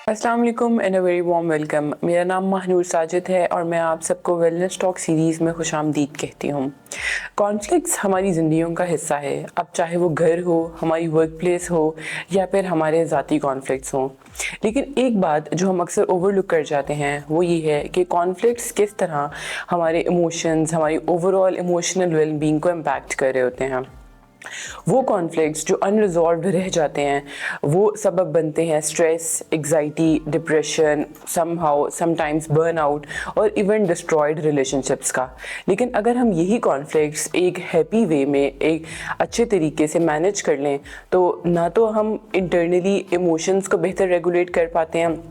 अस्सलाम वालेकुम and a very warm welcome. मेरा नाम महानूर साजिद है और मैं आप सबको वेलनेस टॉक सीरीज़ में खुशामदीद कहती हूँ। कॉन्फ्लिक्ट्स हमारी ज़िंदगियों का हिस्सा है, अब चाहे वो घर हो, हमारी वर्क प्लेस हो या फिर हमारे ज़ाती कॉन्फ्लिक्ट्स हों। लेकिन एक बात जो हम अक्सर ओवरलुक कर जाते हैं वो ये है कि कॉन्फ्लिक्ट्स किस तरह हमारे इमोशंस, हमारी ओवरऑल इमोशनल वेलबींग को इम्पैक्ट कर रहे होते हैं। वो कॉन्फ्लिक्ट्स जो अनरिजॉल्व्ड रह जाते हैं वो सबब बनते हैं stress, anxiety, depression, somehow sometimes burnout और इवन डिस्ट्रॉयड रिलेशनशिप्स का। लेकिन अगर हम यही कॉन्फ्लिक्ट्स एक हैप्पी वे में, एक अच्छे तरीके से मैनेज कर लें तो ना तो हम इंटरनली इमोशंस को बेहतर रेगुलेट कर पाते हैं,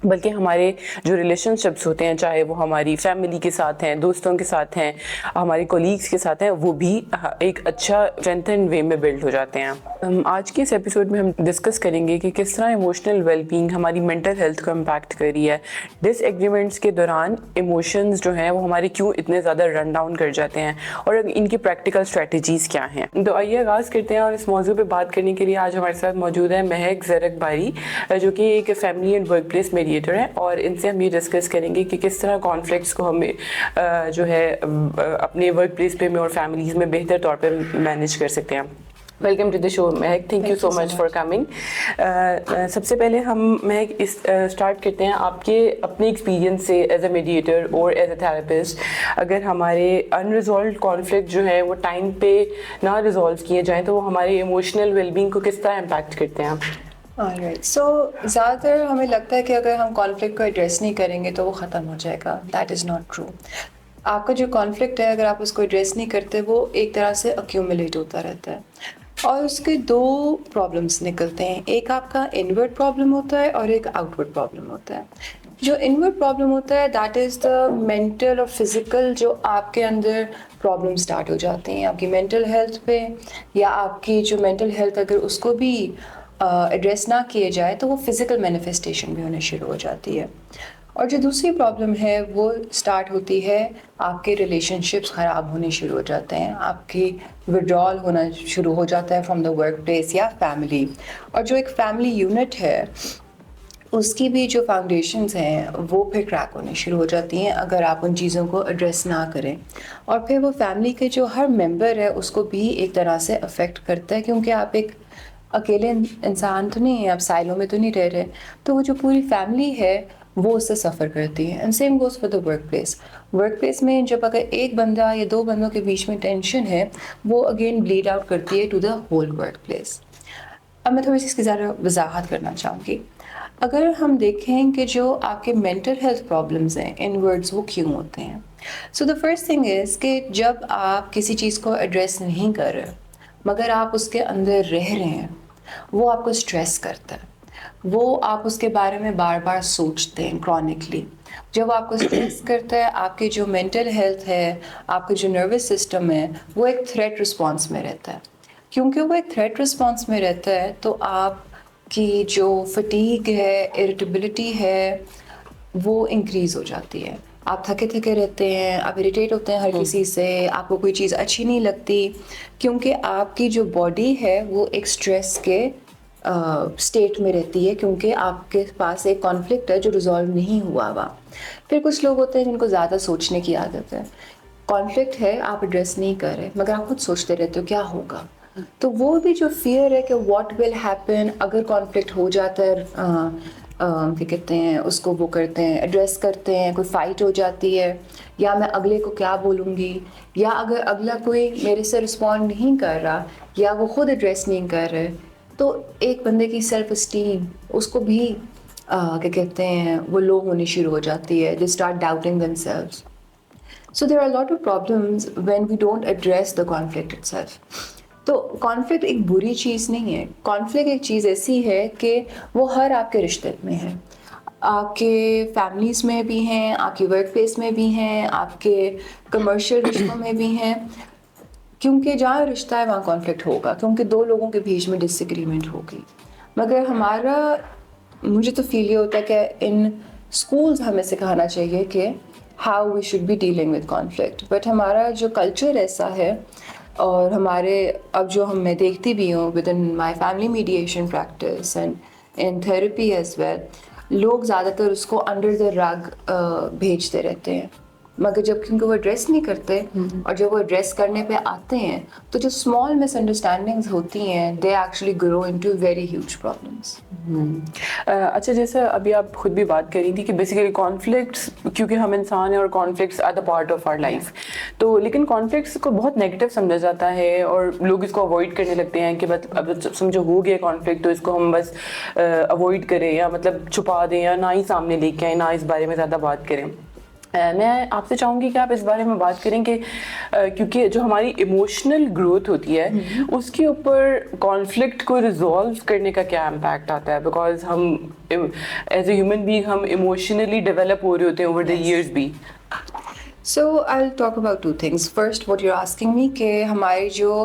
बल्कि हमारे जो रिलेशनशिप्स होते हैं, चाहे वो हमारी फैमिली के साथ हैं, दोस्तों के साथ हैं, हमारे कोलीग्स के साथ हैं, वो भी एक अच्छा स्ट्रेंथन वे में बिल्ड हो जाते हैं। आज के इस एपिसोड में हम डिस्कस करेंगे कि किस तरह इमोशनल वेलबींग हमारी मेंटल हेल्थ को इम्पैक्ट कर रही है। डिसएग्रीमेंट्स के दौरान इमोशंस जो हैं वो हमारे क्यों इतने ज़्यादा रन डाउन कर जाते हैं और इनकी प्रैक्टिकल स्ट्रेटजीज़ क्या हैं। तो आइए आगाज़ करते हैं। और इस मौजू पे बात करने के लिए आज हमारे साथ मौजूद है महक ज़रक बारी, जो कि एक family and work place mediator है, और इनसे हम ये डिस्कस करेंगे कि किस तरह कॉन्फ्लिक्ट्स को हमें जो है अपने वर्क प्लेस पे में और फैमिलीज़ में बेहतर तौर पे मैनेज कर सकते हैं। Welcome to the show Mahak, thank you so much for coming. सबसे पहले हम महक इस स्टार्ट करते हैं आपके अपने एक्सपीरियंस से एज अ मीडिएटर और एज अ थेरेपिस्ट। अगर हमारे अनरिजॉल्व कॉन्फ्लिक्ट जो है वो टाइम पे ना रिजॉल्व किए जाएँ तो वो हमारे इमोशनल वेलबींग को किस तरह इम्पैक्ट करते हैं? ऑलराइट, सो ज़्यादातर हमें लगता है कि अगर हम कॉन्फ्लिक्ट को एड्रेस नहीं करेंगे तो वो ख़त्म हो जाएगा। That is not true. आपका जो कॉन्फ्लिक्ट है, अगर आप उसको एड्रेस नहीं करते, वो एक तरह से अक्यूमुलेट होता रहता है और उसके दो प्रॉब्लम्स निकलते हैं। एक आपका इनवर्ड प्रॉब्लम होता है और एक आउटवर्ड प्रॉब्लम होता है। जो इनवर्ड प्रॉब्लम होता है दैट इज़ द मेंटल और फिज़िकल, जो आपके अंदर प्रॉब्लम स्टार्ट हो जाती हैं आपकी मेंटल हेल्थ पे, या आपकी जो मेंटल हेल्थ अगर उसको भी एड्रेस ना किए जाए तो वो फिज़िकल मैनिफेस्टेशन भी होने शुरू हो जाती है। और जो दूसरी प्रॉब्लम है वो स्टार्ट होती है, आपके रिलेशनशिप्स ख़राब होने शुरू हो जाते हैं, आपकी विड्रॉल होना शुरू हो जाता है फ्रॉम द वर्क प्लेस या फैमिली। और जो एक फैमिली यूनिट है उसकी भी जो फाउंडेशंस हैं वो फिर क्रैक होने शुरू हो जाती हैं अगर आप उन चीज़ों को एड्रेस ना करें। और फिर वो फैमिली के जो हर मेंबर है उसको भी एक तरह से अफेक्ट करता है, क्योंकि आप एक अकेले इंसान तो नहीं है, आप साइलों में तो नहीं रह रहे, तो वो जो पूरी फैमिली है वो उससे सफ़र करती है। And same goes for the work place. Work place में जब अगर एक बंदा या दो बंदों के बीच में टेंशन है, वो अगेन ब्लीड आउट करती है to the whole workplace. अब मैं थोड़ी सी इसकी ज़रा वजाहत करना चाहूँगी। अगर हम देखें कि जो आपके मेंटल हेल्थ प्रॉब्लम्स हैं इनवर्ड्स, वो क्यों होते हैं। So the first thing is कि जब आप किसी चीज़ को एड्रेस नहीं कर रहे मगर आप उसके अंदर रह रहे हैं, वो आपको स्ट्रेस करता है, वो आप उसके बारे में बार बार सोचते हैं क्रॉनिकली। जब आपको स्ट्रेस करता है, आपकी जो मेंटल हेल्थ है, आपका जो नर्वस सिस्टम है, वो एक थ्रेट रिस्पॉन्स में रहता है। क्योंकि वो एक थ्रेट रिस्पॉन्स में रहता है तो आपकी जो फटीग है, इरिटेबिलिटी है, वो इंक्रीज़ हो जाती है। आप थके थके रहते हैं, आप इरिटेट होते हैं हर किसी से, आपको कोई चीज़ अच्छी नहीं लगती, क्योंकि आपकी जो बॉडी है वो एक स्ट्रेस के स्टेट में रहती है, क्योंकि आपके पास एक कॉन्फ्लिक्ट है जो रिजॉल्व नहीं हुआ हुआ। फिर कुछ लोग होते हैं जिनको ज़्यादा सोचने की आदत है। कॉन्फ्लिक्ट है, आप एड्रेस नहीं कर रहे मगर आप खुद सोचते रहते हो क्या होगा। तो वो भी जो फियर है कि व्हाट विल हैपन अगर कॉन्फ्लिक्ट हो जाता है, क्या कहते हैं उसको, वो करते हैं, एड्रेस करते हैं, कोई फ़ाइट हो जाती है, या मैं अगले को क्या बोलूँगी, या अगर अगला कोई मेरे से रिस्पॉन्ड नहीं कर रहा या वो ख़ुद एड्रेस नहीं कर रहे, तो एक बंदे की सेल्फ़ इस्टीम उसको भी क्या कहते हैं वो लो होनी शुरू हो जाती है। They start doubting themselves. So there are a lot of problems when we don't address the conflict itself. तो कॉन्फ्लिक्ट एक बुरी चीज़ नहीं है। कॉन्फ्लिक्ट एक चीज़ ऐसी है कि वो हर आपके रिश्ते में है, आपके फैमिलीज़ में भी हैं, आपकी वर्क प्लेस में भी हैं, आपके कमर्शियल रिश्तों में भी हैं, क्योंकि जहाँ रिश्ता है वहाँ कॉन्फ्लिक्ट होगा, क्योंकि दो लोगों के बीच में डिसएग्रीमेंट होगी। मगर मुझे तो फील ये होता है कि इन स्कूल्स हमें सिखाना चाहिए कि how we should be dealing with conflict, but हमारा जो कल्चर ऐसा है, और हमारे अब जो मैं देखती भी हूँ within my family mediation practice and in therapy as well, लोग ज़्यादातर उसको अंडर द रग भेजते रहते हैं, मगर जब क्योंकि वो एड्रेस नहीं करते और जब वो एड्रेस करने पे आते हैं तो जो स्मॉल मिसअंडरस्टैंडिंग्स होती हैं they actually grow into very huge problems. अच्छा, जैसे अभी आप खुद भी बात कर रही थी कि बेसिकली कॉन्फ्लिक्ट्स, क्योंकि हम इंसान हैं और conflicts are the part of our life, तो लेकिन कॉन्फ्लिक्ट्स को बहुत नेगेटिव समझा जाता है और लोग इसको अवॉइड करने लगते हैं कि बस अब समझो हो गया कॉन्फ्लिक्ट तो इसको हम बस अवॉइड करें या मतलब छुपा दें या ना ही सामने लेके आए, ना इस बारे में ज़्यादा बात करें। मैं आपसे चाहूँगी कि आप इस बारे में बात करें कि क्योंकि जो हमारी इमोशनल ग्रोथ होती है उसके ऊपर कॉन्फ्लिक्ट को रिजॉल्व करने का क्या इम्पैक्ट आता है, बिकॉज हम एज ए ह्यूमन बीइंग हम इमोशनली डेवलप हो रहे होते हैं ओवर द ईयर्स भी। So I'll talk about two things. First, what you're asking me कि हमारी जो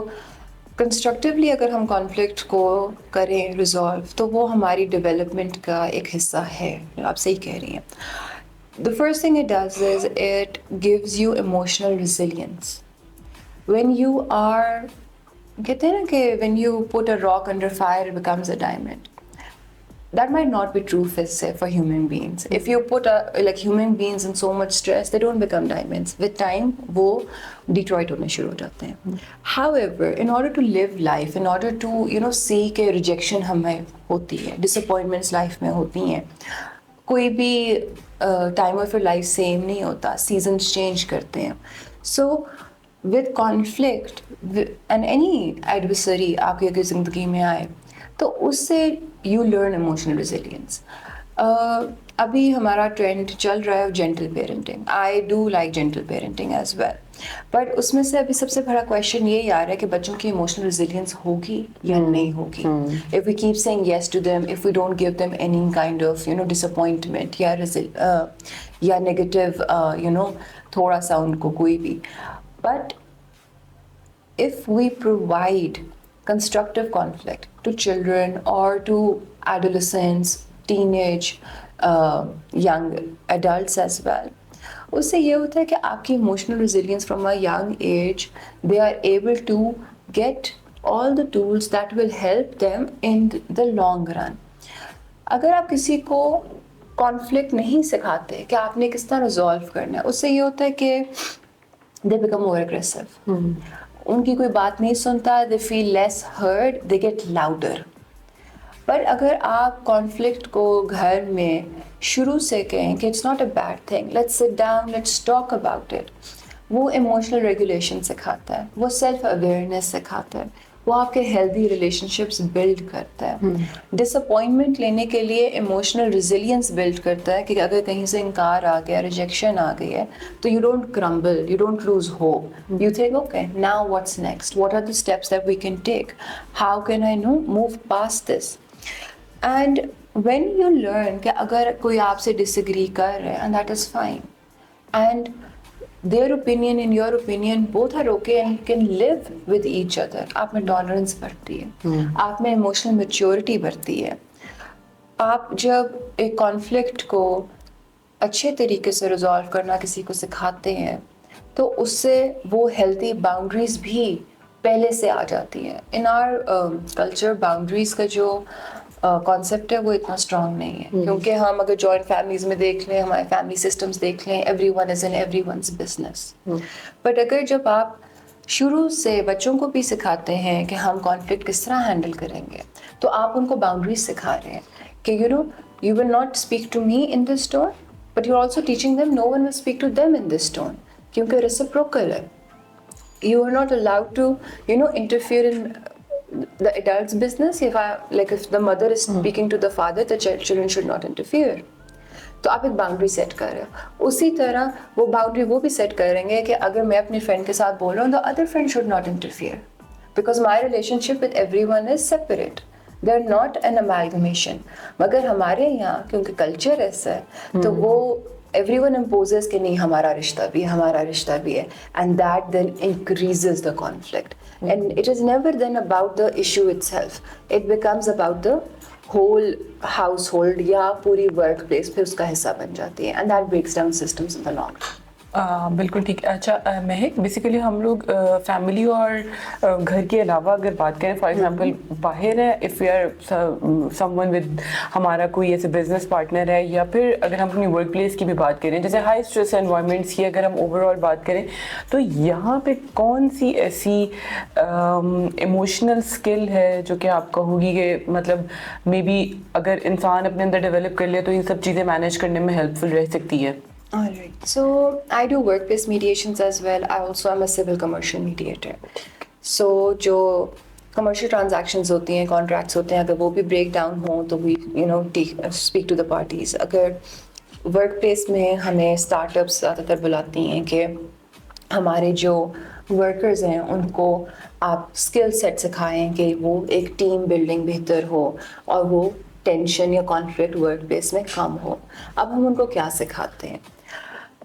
कंस्ट्रक्टिवली अगर हम कॉन्फ्लिक्ट को करें रिजॉल्व तो वो हमारी डेवलपमेंट का एक हिस्सा है, आप सही कह रही हैं। The first thing it does is it gives you emotional resilience. When you are, कहते हैं ना कि when you put a rock under fire it becomes a diamond. That might not be true for human beings. If you put like human beings in so much stress, they don't become diamonds. With time, वो deteriorate होने शुरू हो जाते हैं. However, in order to live life, in order to see कि rejection हमें होती है, disappointments life में होती हैं, कोई भी time of your life same नहीं होता, सीजन्स चेंज करते हैं। So with conflict and any adversary आपकी अगर ज़िंदगी में आए तो उससे यू लर्न इमोशनल रेजिलियंस। अभी हमारा ट्रेंड चल रहा है gentle parenting. I do like gentle parenting as well, but उसमें से अभी सबसे बड़ा क्वेश्चन ये आ रहा है कि बच्चों की इमोशनल रेजिलियंस होगी या नहीं होगी। If we keep saying yes to them, if we don't give them any kind of disappointment या नेगेटिव थोड़ा सा उनको कोई भी, but if we provide constructive conflict to children or to adolescents, teenage, young adults as well, उससे ये होता है कि आपकी emotional resilience from a young age, they are able to get all the tools that will help them in the long run. अगर आप किसी को conflict नहीं सिखाते कि आपने किस तरह resolve करना है, उससे ये होता है कि they become more aggressive. उनकी कोई बात नहीं सुनता, they feel less heard, they get louder. पर अगर आप कॉन्फ्लिक्ट को घर में शुरू से कहें कि it's not a bad thing, let's sit down, let's talk about it, वो इमोशनल रेगुलेशन सिखाता है, वो सेल्फ अवेयरनेस सिखाता है, वो आपके हेल्दी रिलेशनशिप्स बिल्ड करता है। डिसअपॉइंटमेंट लेने के लिए इमोशनल रिजिलियंस बिल्ड करता है कि अगर कहीं से इनकार आ गया, रिजेक्शन आ गई है, तो you don't crumble, you don't lose hope, you think okay now what's next, what are the steps that we can take, how can I move past this. And when you learn कि अगर कोई आपसे disagree कर रहा है and that is fine, and their opinion and your opinion both are okay and you can live with each other, आप में tolerance बढ़ती है, आप में इमोशनल मैच्योरिटी बढ़ती है। आप जब एक कॉन्फ्लिक्ट को अच्छे तरीके से रिजॉल्व करना किसी को सिखाते हैं तो उससे वो हेल्दी बाउंड्रीज भी पहले से आ जाती हैं। इन आवर कल्चर बाउंड्रीज का जो कॉन्सेप्ट है वो इतना स्ट्रॉन्ग नहीं है, क्योंकि हम अगर जॉइंट फैमिलीज में देख लें, हमारे फैमिली सिस्टम्स देख लें, everyone is in everyone's business. But अगर जब आप शुरू से बच्चों को भी सिखाते हैं कि हम कॉन्फ्लिक्ट किस तरह हैंडल करेंगे, तो आप उनको बाउंड्रीज सिखा रहे हैं कि you will not speak to me in this tone, but you are also teaching them no one will speak to them in this tone, क्योंकि रेसिप्रोकल है। You are not allowed to, interfere in the adult's business. If the mother is speaking to the father, the children should not interfere. तो आप एक boundary set कर रहे हो। उसी तरह वो बाउंड्री वो भी सेट करेंगे कि अगर मैं अपने फ्रेंड के साथ बोल रहा हूँ, the other friend should not interfere, because my relationship with everyone is separate. They're not an amalgamation. मगर हमारे यहाँ क्योंकि कल्चर ऐसा है तो वो everyone imposes कि नहीं हमारा रिश्ता भी है, and that then increases the conflict. And it is never then about the issue itself. It becomes about the whole household या पूरी workplace फिर उसका हिस्सा बन जाती है, and that breaks down systems in the long run. बिल्कुल ठीक। अच्छा महक, बेसिकली हम लोग फैमिली और घर के अलावा अगर बात करें, फॉर एग्जांपल बाहर है, if we are someone with, हमारा कोई ऐसे बिजनेस पार्टनर है, या फिर अगर हम अपनी वर्क प्लेस की भी बात करें, जैसे हाई स्ट्रेस एनवायरनमेंट्स की अगर हम ओवरऑल बात करें, तो यहाँ पे कौन सी ऐसी इमोशनल स्किल है जो कि आप कहोगी कि मतलब मे बी अगर इंसान अपने अंदर डेवलप कर ले तो इन सब चीज़ें मैनेज करने में हेल्पफुल रह सकती है? Alright, so I do workplace mediations as well. I also am a civil commercial mediator. So जो commercial transactions होती हैं, contracts होते हैं, अगर वो भी break down हो तो we speak to the parties. अगर workplace में हमें startups ज़्यादातर बुलाती हैं कि हमारे जो वर्कर्स हैं उनको आप स्किल सेट सिखाएं कि वो एक टीम बिल्डिंग बेहतर हो और वो टेंशन या कॉन्फ्लिक्ट वर्क प्लेस में कम हो। अब हम उनको क्या सिखाते हैं?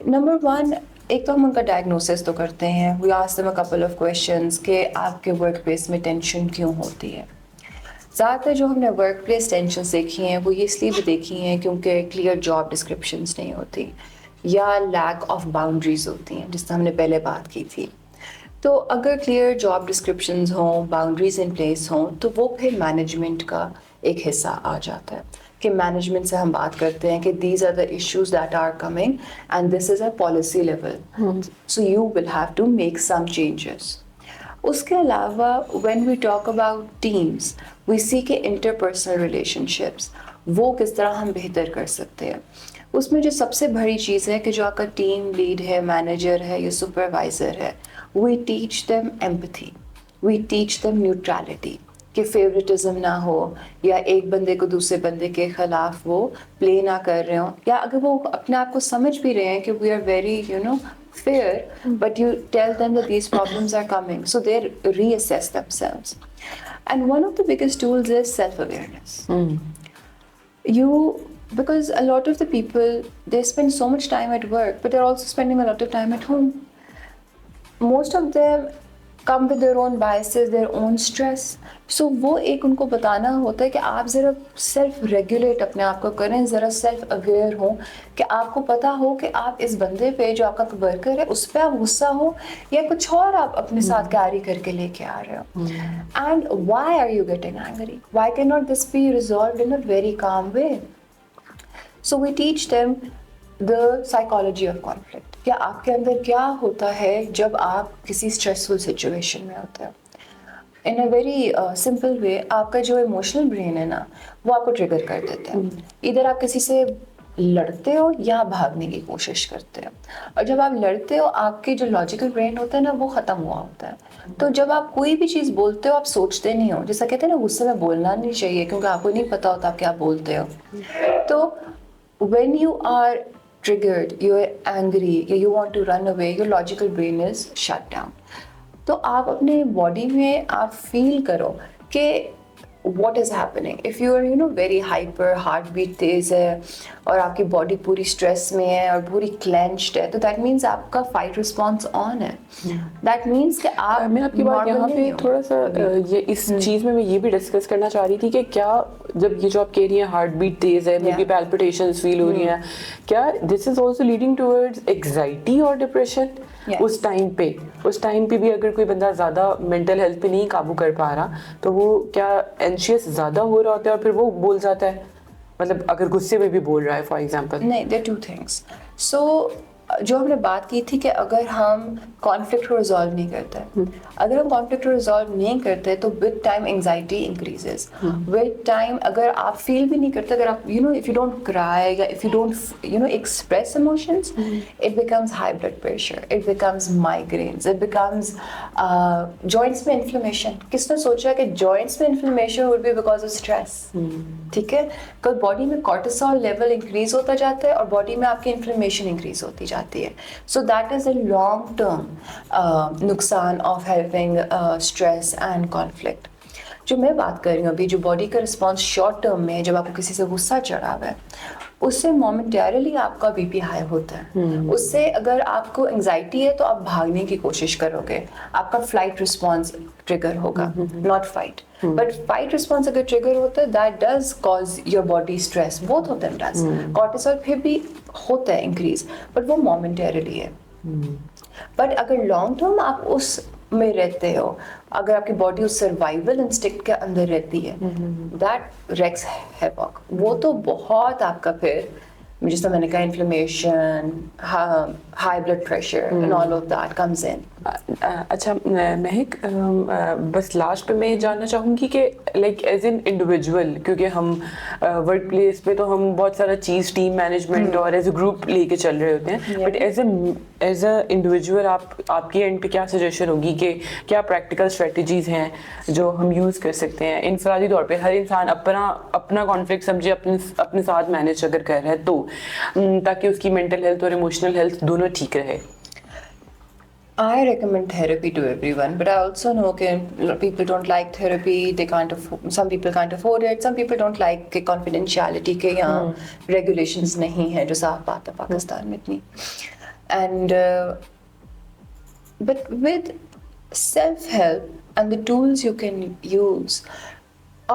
नंबर वन, एक तो हम उनका डायग्नोसिस तो करते हैं। We ask them a couple of questions कि आपके वर्क प्लेस में टेंशन क्यों होती है। ज़्यादातर जो हमने वर्क प्लेस टेंशन देखी हैं वो ये इसलिए भी देखी हैं क्योंकि क्लियर जॉब डिस्क्रिप्शंस नहीं होती या लैक ऑफ बाउंड्रीज होती हैं, जिससे हमने पहले बात की थी। तो अगर क्लियर जॉब डिस्क्रिप्शंस हों, बाउंड्रीज इन प्लेस हों, तो वो फिर मैनेजमेंट का एक हिस्सा आ जाता है कि मैनेजमेंट से हम बात करते हैं कि these are the issues that are coming and this is a policy level, so you will have to make some changes. उसके अलावा when we talk about teams, we see के इंटरपर्सनल रिलेशनशिप्स वो किस तरह हम बेहतर कर सकते हैं। उसमें जो सबसे बड़ी चीज़ है कि जो आपका टीम लीड है, मैनेजर है या सुपरवाइज़र है, we teach them empathy, we teach them neutrality, कि फेवरेटिज्म ना हो या एक बंदे को दूसरे बंदे के खिलाफ वो प्ले ना कर रहे हो, या अगर वो अपने आप को समझ भी रहे हैं कि we are very fair, but you tell them that these problems are coming, so they reassess themselves. And one of the biggest tools is self-awareness. Because a lot of the people, they spend so much time at work, but they're also spending a lot of time at home. Most of them come with their own biases, their own stress. So वो एक उनको बताना होता है कि आप ज़रा self regulate अपने आप को करें, ज़रा सेल्फ अवेयर हो कि आपको पता हो कि आप इस बंदे पे जो आपका वर्कर है उस पर आप गुस्सा हो या कुछ और आप अपने साथ कैरी करके लेके आ रहे हो। And why are you getting angry? Why can not this be resolved in a very calm way? So we teach them the psychology of conflict, कि आपके अंदर क्या होता है जब आप किसी स्ट्रेसफुल सिचुएशन में होते हैं। इन अ वेरी सिंपल वे, आपका जो इमोशनल ब्रेन है ना वो आपको ट्रिगर कर देता है। इधर आप किसी से लड़ते हो या भागने की कोशिश करते हो, और जब आप लड़ते हो आपके जो लॉजिकल ब्रेन होता है ना वो ख़त्म हुआ होता है। तो जब आप कोई भी चीज़ बोलते हो आप सोचते नहीं हो, जैसा कहते हैं ना गुस्से में बोलना नहीं चाहिए क्योंकि आपको नहीं पता होता आप क्या बोलते हो। तो when you are triggered, you're angry, you want to run away, your logical brain is shut down. तो आप अपने बॉडी में आप फील करो कि what is happening. If you are very hyper, heart beat तेज है और आपकी बॉडी पूरी स्ट्रेस में है और पूरी clenched है, तो that means आपका fight response on है। That means कि आप मैं आपकी बात यहाँ पे थोड़ा सा ये इस चीज़ में मैं ये भी डिस्कस करना चाह रही थी कि क्या जब ये जो आप कह रही हैं हार्ट बीट तेज है, मे बी पैल्पिटेशंस फील हो रही हैं, क्या this is also leading towards anxiety और डिप्रेशन? उस टाइम पे भी अगर कोई बंदा ज़्यादा मेंटल हेल्थ पे नहीं काबू कर पा रहा तो वो क्या एंशियस ज़्यादा हो रहा होता है और फिर वो बोल जाता है, मतलब अगर गुस्से में भी बोल रहा है फॉर एग्जांपल? नहीं, देयर टू थिंग्स। सो जो हमने बात की थी कि अगर हम कॉन्फ्लिक्ट को रिजॉल्व नहीं करते, अगर हम कॉन्फ्लिक्ट को रिजॉल्व नहीं करते तो with time anxiety increases. With time अगर आप फील भी नहीं करते, अगर आप इफ यू डोंट क्राई या if you don't express emotions, it becomes high blood pressure, it becomes migraines, it becomes joints में इन्फ्लेमेशन। किसने सोचा कि जॉइंट्स में inflammation would be because of stress? ठीक है, कल बॉडी में कॉर्टिसोल लेवल इंक्रीज होता जाता है और बॉडी में आपकी इन्फ्लेमेशन इंक्रीज होती जाती है। So that is a long term नुकसान of having stress and conflict. जो मैं बात कर रही हूँ अभी, जो बॉडी का रिस्पॉन्स शॉर्ट टर्म में है, जब आपको किसी से गुस्सा चढ़ा हुआ है, उससे मोमेंटरली आपका बीपी हाई होता है। उससे अगर आपको एंजाइटी है तो आप भागने की कोशिश करोगे, आपका फ्लाइट रिस्पॉन्स ट्रिगर होगा, not fight. But fight response अगर ट्रिगर होता है, that does cause your body stress, both of them does. Cortisol फिर भी होता है इंक्रीज, बट वो मोमेंटरली है। बट अगर लॉन्ग टर्म आप उस में रहते हो, अगर आपकी बॉडी उस सर्वाइवल इंस्टिंक्ट के अंदर रहती है, दैट रेक्स हैवॉक. वो तो बहुत आपका फिर जिसमें मैंने कहा inflammation, high blood pressure and all of that comes in. अच्छा महक, बस लास्ट पे मैं ये जानना चाहूँगी कि लाइक एज एन इंडिविजुअल, क्योंकि हम वर्क प्लेस पे तो हम बहुत सारा चीज़ टीम मैनेजमेंट और एज ए ग्रुप लेके चल रहे होते हैं, बट एज अ इंडिविजुअल आपकी एंड पे क्या सजेशन होगी कि क्या प्रैक्टिकल स्ट्रेटजीज हैं जो हम यूज़ कर सकते हैं इनफरादी तौर पे? हर इंसान अपना कॉन्फ्लिक्ट समझे अपने साथ मैनेज अगर कर रहा है तो, ताकि उसकी मेंटल हेल्थ और इमोशनल हेल्थ दोनों ठीक रहे. I recommend therapy to everyone, but I also know that people don't like therapy. They can't some people can't afford it. Some people don't like कि confidentiality के यहाँ regulations नहीं है, जो साफ बात है पाकिस्तान में इतनी. And but with self-help and the tools you can use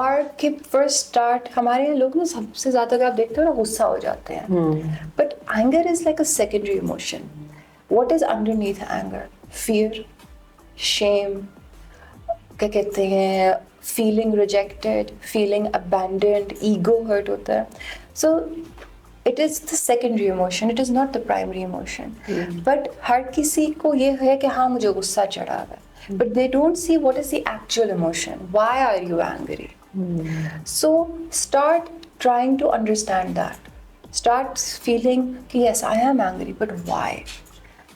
are कि first start, हमारे यहाँ लोग ना सबसे ज़्यादा अगर आप देखते हो ना गुस्सा हो जाते हैं. But anger is like a secondary emotion. What is underneath anger? Fear, shame, क्या कहते हैं, feeling rejected, feeling abandoned, ego hurt होता है. So it is the secondary emotion, it is not the primary emotion. But हर किसी को ये है कि हाँ मुझे गुस्सा चढ़ा है, but they don't see what is the actual emotion. Why are you angry? So start trying to understand that. Start feeling कि yes, I am angry, but why?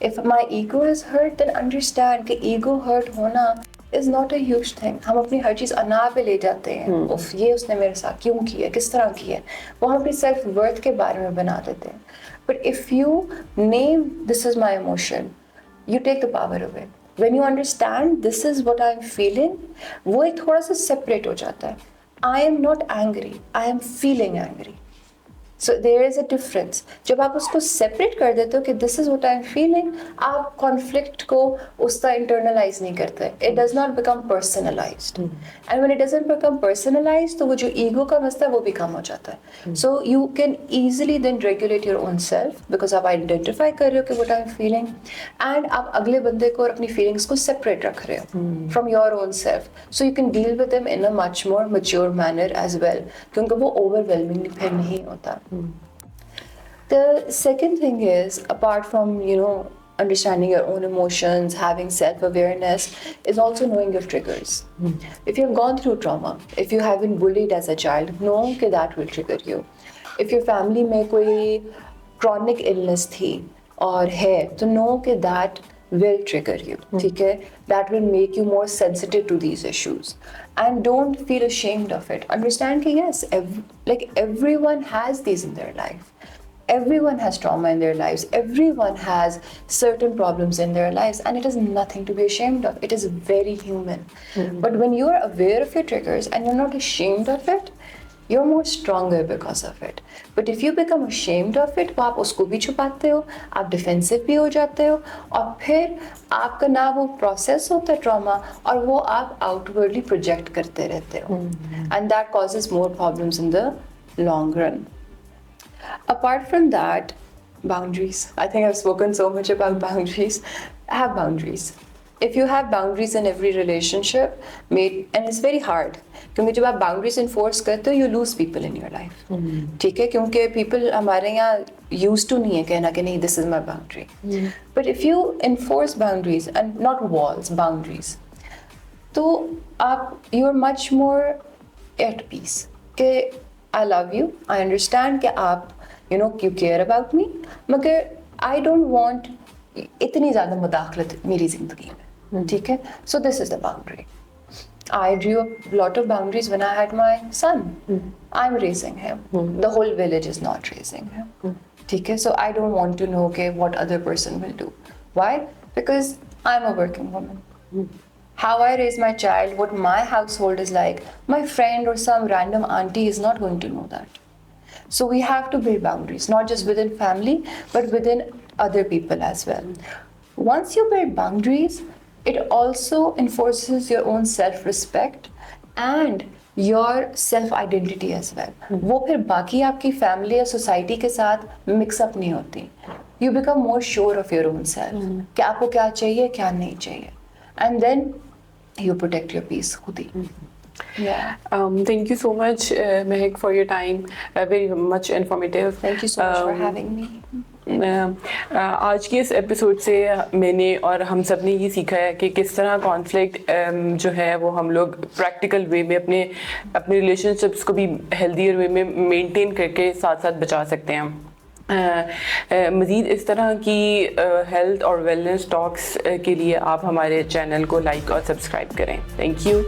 If my ego is hurt, then understand कि ego hurt होना is not a huge thing. हम अपनी हर चीज़ अना पे ले जाते हैं. उफ, ये उसने मेरे साथ क्यों किया, किस तरह किया, वो हम अपनी सेल्फ वर्थ के बारे में बना देते हैं. But if you name this is my emotion, you take the power away. When you understand this is what I am feeling, वो एक थोड़ा सा separate हो जाता है. I am not angry, I am feeling angry. So there is a difference. जब आप उसको separate कर देते हो कि this is what I am feeling, आप conflict को उसका internalize नहीं करते. It does not become personalized. And when it doesn't become personalized, तो वो जो ego का मसला है वो भी कम हो जाता है. So you can easily then regulate your own self because आप identify कर रहे हो कि what I am feeling, and आप अगले बंदे को और अपनी feelings को separate रख रहे हो from your own self. So you can deal with them in a much more mature manner as well. क्योंकि वो overwhelming फिर नहीं होता. The second thing is, apart from understanding your own emotions, having self-awareness, is also knowing your triggers. If you've gone through trauma, if you have been bullied as a child, know that that will trigger you. If your family में कोई chronic illness थी और है, तो know that will trigger you. ठीक है? That will make you more sensitive to these issues. And don't feel ashamed of it. Understand that yes, everyone has these in their life. Everyone has trauma in their lives. Everyone has certain problems in their lives, and it is nothing to be ashamed of. It is very human. But when you are aware of your triggers and you're not ashamed of it, you're more stronger because of it. But if you become ashamed of it, तो आप उसको भी छुपाते हो, आप defensive भी हो जाते हो, और फिर आपका ना वो process होता है trauma, और वो आप outwardly project करते रहते हो. And that causes more problems in the long run. Apart from that, boundaries. I think I've spoken so much about boundaries. Have boundaries. If you have boundaries in every relationship, and it's very hard, क्योंकि जब आप boundaries enforce करते हो, you lose people in your life. ठीक है, क्योंकि people हमारे यहाँ used to नहीं है कहना कि नहीं, this is my boundary. But if you enforce boundaries and not walls, boundaries, तो आप you are much more at peace. कि I love you, I understand कि आप you care about me, मगर I don't want इतनी ज़्यादा मुदाखलत मेरी ज़िंदगी में. ठीक है? So this is the boundary. I drew a lot of boundaries when I had my son. I'm raising him. The whole village is not raising him. ठीक है? So I don't want to know what other person will do. Why? Because I'm a working woman. How I raise my child, what my household is like, my friend or some random auntie is not going to know that. So we have to build boundaries, not just within family, but within other people as well. Once you build boundaries, it also enforces your own self-respect and your self-identity as well. वो फिर बाकी आपकी family या society के साथ mix up नहीं होती. you become more sure of your own self کہ آپ کو کیا چاہیے کیا نہیں چاہیے, and then you protect your peace خود ہی. Thank you so much, Mehak, for your time. Very much informative. Thank you so much for having me. آج کے اس ایپیسوڈ سے میں نے اور ہم سب نے یہ سیکھا ہے کہ کس طرح کانفلکٹ جو ہے وہ ہم لوگ پریکٹیکل وے میں اپنے ریلیشن شپس کو بھی ہیلدیئر وے میں مینٹین کر کے ساتھ ساتھ بچا سکتے ہیں. مزید اس طرح کی ہیلتھ اور ویلنس ٹاکس کے لیے آپ ہمارے چینل کو لائک اور سبسکرائب کریں. Thank you.